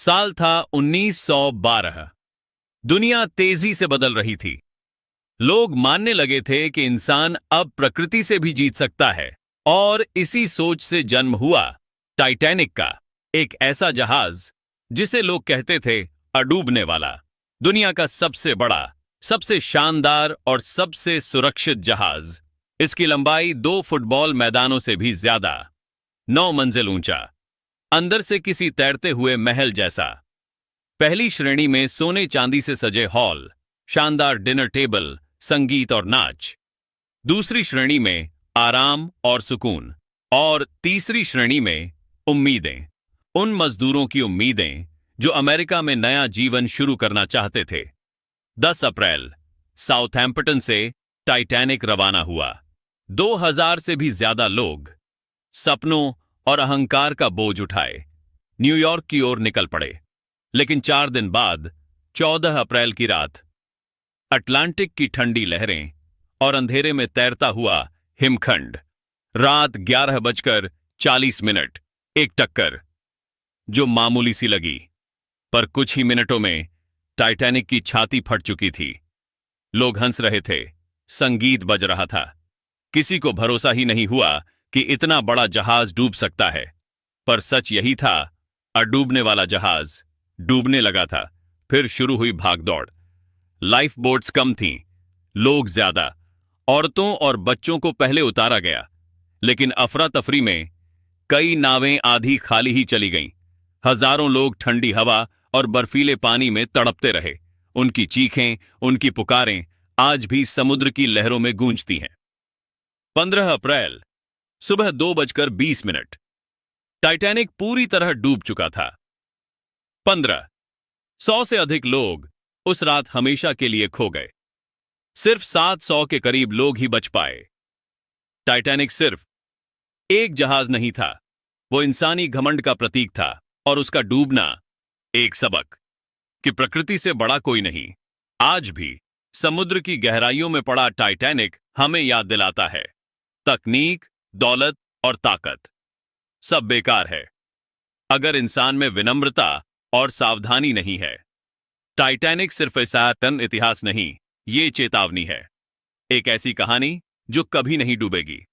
साल था 1912। दुनिया तेजी से बदल रही थी। लोग मानने लगे थे कि इंसान अब प्रकृति से भी जीत सकता है, और इसी सोच से जन्म हुआ टाइटैनिक का, एक ऐसा जहाज जिसे लोग कहते थे अडूबने वाला। दुनिया का सबसे बड़ा, सबसे शानदार और सबसे सुरक्षित जहाज। इसकी लंबाई 2 फुटबॉल मैदानों से भी ज्यादा, 9 मंजिल ऊंचा, अंदर से किसी तैरते हुए महल जैसा। पहली श्रेणी में सोने चांदी से सजे हॉल, शानदार डिनर टेबल, संगीत और नाच। दूसरी श्रेणी में आराम और सुकून, और तीसरी श्रेणी में उम्मीदें, उन मजदूरों की उम्मीदें जो अमेरिका में नया जीवन शुरू करना चाहते थे। 10 अप्रैल साउथहैम्पटन से टाइटैनिक रवाना हुआ। 2000 से भी ज्यादा लोग, सपनों और अहंकार का बोझ उठाए, न्यूयॉर्क की ओर निकल पड़े। लेकिन 4 दिन बाद, 14 अप्रैल की रात, अटलांटिक की ठंडी लहरें और अंधेरे में तैरता हुआ हिमखंड। रात 11:40, एक टक्कर जो मामूली सी लगी, पर कुछ ही मिनटों में टाइटैनिक की छाती फट चुकी थी। लोग हंस रहे थे, संगीत बज रहा था। किसी को भरोसा ही नहीं हुआ कि इतना बड़ा जहाज डूब सकता है, पर सच यही था। अडूबने वाला जहाज डूबने लगा था। फिर शुरू हुई भागदौड़। लाइफ बोट्स कम थीं, लोग ज्यादा। औरतों और बच्चों को पहले उतारा गया, लेकिन अफरा तफरी में कई नावें आधी खाली ही चली गईं। हजारों लोग ठंडी हवा और बर्फीले पानी में तड़पते रहे। उनकी चीखें, उनकी पुकारें आज भी समुद्र की लहरों में गूंजती हैं। 15 अप्रैल सुबह 2:20, टाइटैनिक पूरी तरह डूब चुका था। 100 से अधिक लोग उस रात हमेशा के लिए खो गए। सिर्फ 700 के करीब लोग ही बच पाए। टाइटैनिक सिर्फ एक जहाज नहीं था, वो इंसानी घमंड का प्रतीक था, और उसका डूबना एक सबक कि प्रकृति से बड़ा कोई नहीं। आज भी समुद्र की गहराइयों में पड़ा टाइटैनिक हमें याद दिलाता है, तकनीक, दौलत और ताकत सब बेकार है अगर इंसान में विनम्रता और सावधानी नहीं है। टाइटैनिक सिर्फ इतिहास नहीं, ये चेतावनी है। एक ऐसी कहानी जो कभी नहीं डूबेगी।